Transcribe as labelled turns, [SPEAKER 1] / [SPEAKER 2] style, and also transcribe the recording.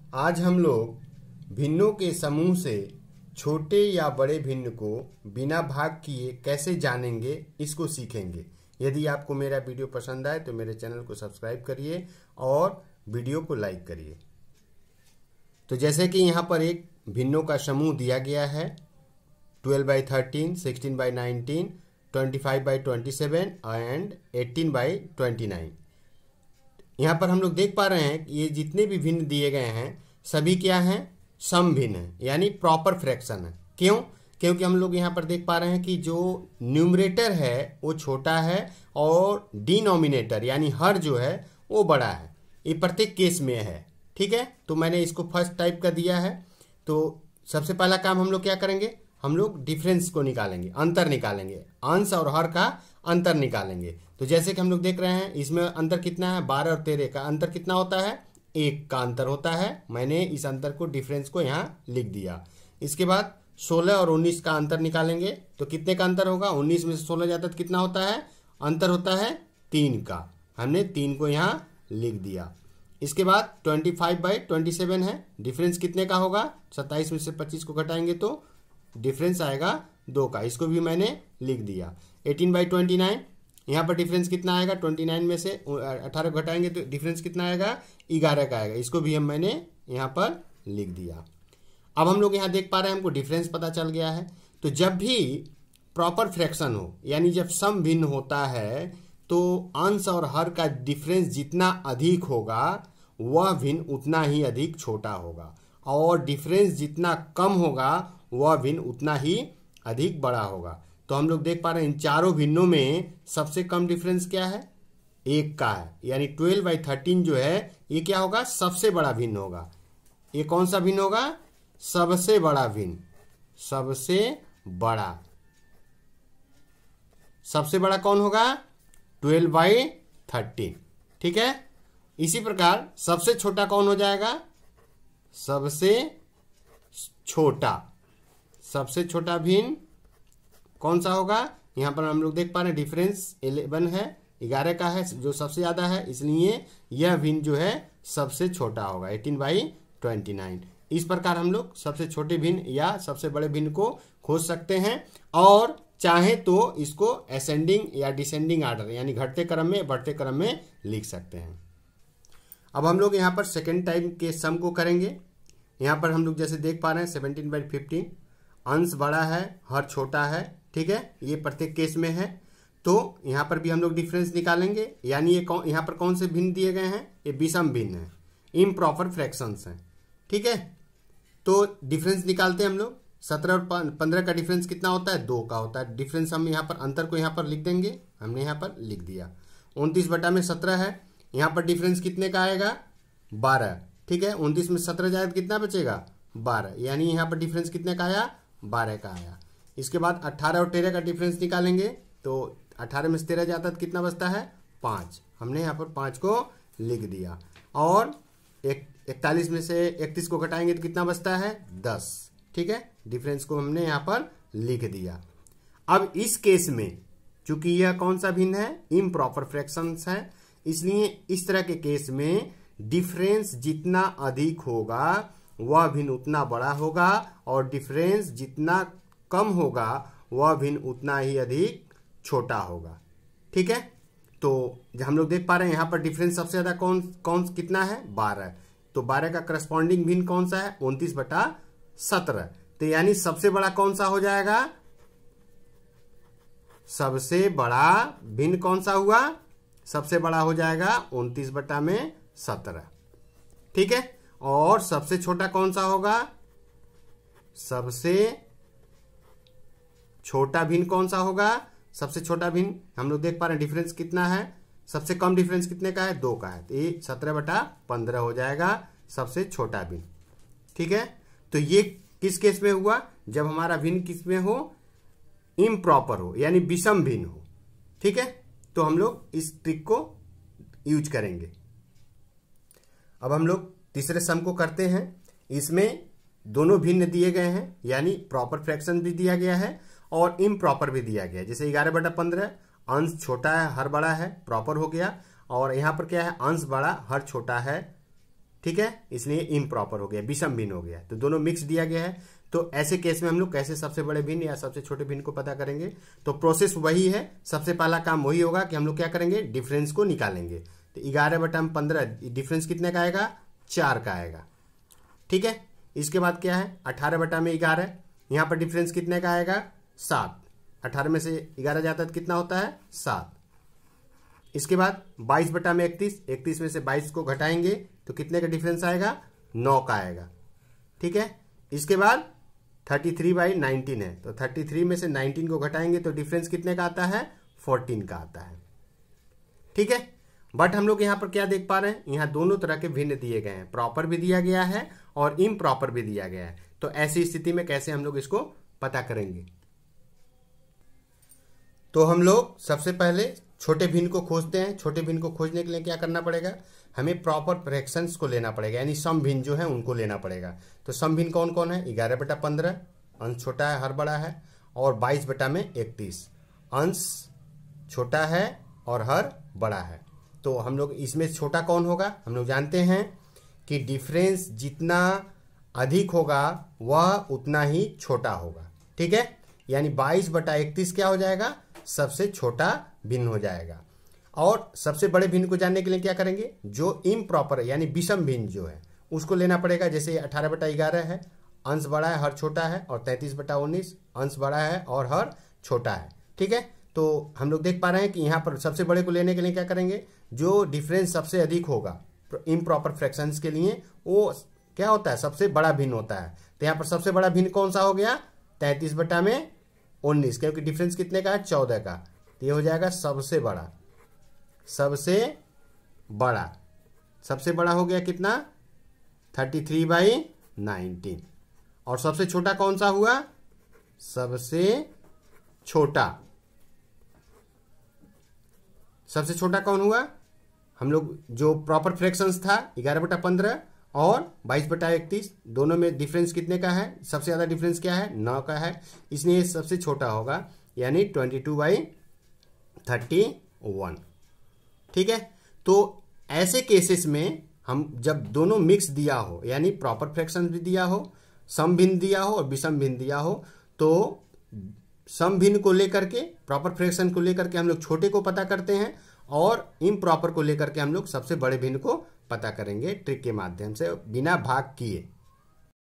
[SPEAKER 1] आज हम लोग भिन्नों के समूह से छोटे या बड़े भिन्न को बिना भाग किए कैसे जानेंगे, इसको सीखेंगे। यदि आपको मेरा वीडियो पसंद आए तो मेरे चैनल को सब्सक्राइब करिए और वीडियो को लाइक करिए। तो जैसे कि यहाँ पर एक भिन्नों का समूह दिया गया है 12/13, 16/19, 25/27 एंड 18/29। यहाँ पर हम लोग देख पा रहे हैं कि ये जितने भी भिन्न दिए गए हैं सभी क्या हैं, सम भिन्न है, यानी प्रॉपर फ्रैक्शन है। क्यों? क्योंकि हम लोग यहाँ पर देख पा रहे हैं कि जो न्यूमरेटर है वो छोटा है और डिनोमिनेटर यानी हर जो है वो बड़ा है। ये प्रत्येक केस में है, ठीक है। तो मैंने इसको फर्स्ट टाइप का दिया है। तो सबसे पहला काम हम लोग क्या करेंगे, हम लोग डिफरेंस को निकालेंगे, अंतर निकालेंगे, अंश और हर का अंतर निकालेंगे। तो जैसे कि हम लोग देख रहे हैं इसमें अंतर कितना है, 12 और 13 का अंतर कितना होता है, 1 का अंतर होता है। मैंने इस अंतर को डिफरेंस को यहाँ लिख दिया। इसके बाद 16 और 19 का अंतर निकालेंगे तो कितने का अंतर होगा, 19 में से 16 जाता है तो कितना होता है, अंतर होता है 3 का। हमने 3 को यहाँ लिख दिया। इसके बाद 25/27 है, डिफरेंस कितने का होगा, 27 में से 25 को घटाएंगे तो डिफरेंस आएगा 2 का, इसको भी मैंने लिख दिया। 18/29 यहाँ पर डिफरेंस कितना आएगा, 29 में से 18 को घटाएंगे तो डिफरेंस कितना आएगा, 11 का आएगा, इसको भी मैंने यहाँ पर लिख दिया। अब हम लोग यहाँ देख पा रहे हैं हमको डिफरेंस पता चल गया है। तो जब भी प्रॉपर फ्रैक्शन हो यानी जब सम भिन्न होता है तो अंश और हर का डिफरेंस जितना अधिक होगा वह भिन्न उतना ही अधिक छोटा होगा, और डिफरेंस जितना कम होगा वह भिन्न उतना ही अधिक बड़ा होगा। तो हम लोग देख पा रहे हैं इन चारों भिन्नों में सबसे कम डिफरेंस क्या है, 1 का है, यानी 12/13 जो है ये क्या होगा, सबसे बड़ा भिन्न होगा। ये कौन सा भिन्न होगा, सबसे बड़ा भिन्न, सबसे बड़ा। सबसे बड़ा कौन होगा, 12/13, ठीक है। इसी प्रकार सबसे छोटा कौन हो जाएगा, सबसे छोटा, सबसे छोटा भिन्न कौन सा होगा। यहां पर हम लोग देख पा रहे हैं डिफरेंस 11 है, 11 का है जो सबसे ज्यादा है, इसलिए यह भिन्न जो है सबसे छोटा होगा 18/29। इस प्रकार हम लोग सबसे छोटे भिन्न या सबसे बड़े भिन्न को खोज सकते हैं, और चाहे तो इसको असेंडिंग या डिसेंडिंग आर्डर यानी घटते क्रम में बढ़ते क्रम में लिख सकते हैं। अब हम लोग यहाँ पर सेकेंड टाइम के सम को करेंगे। यहाँ पर हम लोग जैसे देख पा रहे हैं 17/15, अंश बड़ा है, हर छोटा है, ठीक है, ये प्रत्येक केस में है। तो यहाँ पर भी हम लोग डिफरेंस निकालेंगे, यानी ये यहाँ पर कौन से भिन्न दिए गए हैं, ये विषम भिन्न है, इम्प्रॉपर फ्रैक्शंस हैं, ठीक है। तो डिफरेंस निकालते हैं हम लोग। 17 और 15 का डिफरेंस कितना होता है, 2 का होता है। डिफरेंस हम यहाँ पर अंतर को यहाँ पर लिख देंगे, हमने यहाँ पर लिख दिया। 29/17 है, यहाँ पर डिफरेंस कितने का आएगा, 12, ठीक है। 29 में 17 जाए तो कितना बचेगा, 12, यानी यहाँ पर डिफरेंस कितने का आया, 12 का आया। इसके बाद 18 और 13 का डिफरेंस निकालेंगे तो 18 में से 13 जाता है तो कितना बचता है, 5, हमने यहाँ पर 5 को लिख दिया। और 41 में से 31 को घटाएंगे तो कितना बचता है, 10, ठीक है। डिफरेंस को हमने यहाँ पर लिख दिया। अब इस केस में चूंकि यह कौन सा भिन्न है, इम्प्रॉपर फ्रैक्शंस है, इसलिए इस तरह के केस में डिफरेंस जितना अधिक होगा वह भिन्न उतना बड़ा होगा, और डिफरेंस जितना कम होगा वह भिन्न उतना ही अधिक छोटा होगा, ठीक है। तो हम लोग देख पा रहे हैं यहाँ पर डिफरेंस सबसे ज्यादा कौन कितना है, 12। तो 12 का करस्पॉन्डिंग भिन्न कौन सा है, 29/17। तो यानी सबसे बड़ा कौन सा हो जाएगा, सबसे बड़ा भिन्न कौन सा हुआ, सबसे बड़ा हो जाएगा 29/17, ठीक है। और सबसे छोटा कौन सा होगा, सबसे छोटा भिन्न कौन सा होगा, सबसे छोटा भिन्न हम लोग देख पा रहे हैं डिफरेंस कितना है, सबसे कम डिफरेंस कितने का है, 2 का है, तो ये 17/15 हो जाएगा सबसे छोटा भिन्न, ठीक है। तो ये किस केस में हुआ, जब हमारा भिन्न किस में हो, इम्प्रॉपर हो यानी विषम भिन्न हो, ठीक है। तो हम लोग इस ट्रिक को यूज करेंगे। अब हम लोग तीसरे सम को करते हैं। इसमें दोनों भिन्न दिए गए हैं, यानी प्रॉपर फ्रैक्शन भी दिया गया है और इम्प्रॉपर भी दिया गया है। जैसे 11/15, अंश छोटा है, हर बड़ा है, प्रॉपर हो गया, और यहाँ पर क्या है, अंश बड़ा, हर छोटा है, ठीक है, इसलिए इम्प्रॉपर हो गया, विषम भिन्न हो गया। तो दोनों मिक्स दिया गया है। तो ऐसे केस में हम लोग कैसे सबसे बड़े भिन्न या सबसे छोटे भिन्न को पता करेंगे? तो प्रोसेस वही है, सबसे पहला काम वही होगा कि हम लोग क्या करेंगे, डिफरेंस को निकालेंगे। तो 11/15 डिफरेंस कितने का आएगा? 4 का आएगा। ठीक है, इसके बाद क्या है, 18/11, यहां पर डिफरेंस कितने का आएगा? 7। 18 में से 11 जाता है तो कितना होता है? 7। इसके बाद 22/31, 31 में से 22 को घटाएंगे तो कितने का डिफरेंस आएगा? 9 का आएगा। ठीक है, इसके बाद 33/19 है, तो 33 में से 19 को घटाएंगे तो डिफरेंस कितने का आता है? 14 का आता है। ठीक है, बट हम लोग यहां पर क्या देख पा रहे हैं, यहां दोनों तरह के भिन्न दिए गए हैं, प्रॉपर भी दिया गया है और इम्प्रॉपर भी दिया गया है। तो ऐसी स्थिति में कैसे हम लोग इसको पता करेंगे? तो हम लोग सबसे पहले छोटे भिन्न को खोजते हैं। छोटे भिन्न को खोजने के लिए क्या करना पड़ेगा, हमें प्रॉपर फ्रैक्शंस को लेना पड़ेगा, यानी सम भिन्न जो है उनको लेना पड़ेगा। तो सम भिन्न कौन कौन है? 11/15, अंश छोटा है हर बड़ा है, और 22/31, अंश छोटा है और हर बड़ा है। तो हम लोग इसमें छोटा कौन होगा? हम लोग जानते हैं कि डिफरेंस जितना अधिक होगा वह उतना ही छोटा होगा। ठीक है, यानी 22/31 क्या हो जाएगा? सबसे छोटा भिन्न हो जाएगा। और सबसे बड़े भिन्न को जानने के लिए क्या करेंगे, जो इम्प्रॉपर यानी विषम भिन्न जो है उसको लेना पड़ेगा। जैसे 18/11 है, अंश बड़ा है हर छोटा है, और 33/19 अंश बड़ा है और हर छोटा है। ठीक है, तो हम लोग देख पा रहे हैं कि यहाँ पर सबसे बड़े को लेने के लिए क्या करेंगे, जो डिफरेंस सबसे अधिक होगा इम्प्रॉपर फ्रैक्शंस के लिए वो क्या होता है? सबसे बड़ा भिन्न होता है। तो यहाँ पर सबसे बड़ा भिन्न कौन सा हो गया? 33/19, क्योंकि डिफरेंस कितने का है? 14 का। तो ये हो जाएगा सबसे बड़ा। सबसे बड़ा, सबसे बड़ा हो गया कितना? 33/19। और सबसे छोटा कौन सा हुआ? सबसे छोटा। सबसे छोटा कौन हुआ? हम लोग जो प्रॉपर फ्रैक्शंस था 11/15 और 22/31, दोनों में डिफरेंस कितने का है? सबसे ज्यादा डिफरेंस क्या है? 9 का है, इसलिए सबसे छोटा होगा, यानी 22/31। ठीक है, तो ऐसे केसेस में हम जब दोनों मिक्स दिया हो, यानी प्रॉपर फ्रैक्शन भी दिया हो, सम भिन्न दिया हो और विषम भिन्न दिया हो, तो सम भिन्न को लेकर के, प्रॉपर फ्रैक्शन को लेकर के हम लोग छोटे को पता करते हैं, और इम्प्रॉपर को लेकर के हम लोग सबसे बड़े भिन्न को पता करेंगे ट्रिक के माध्यम से, बिना भाग किए।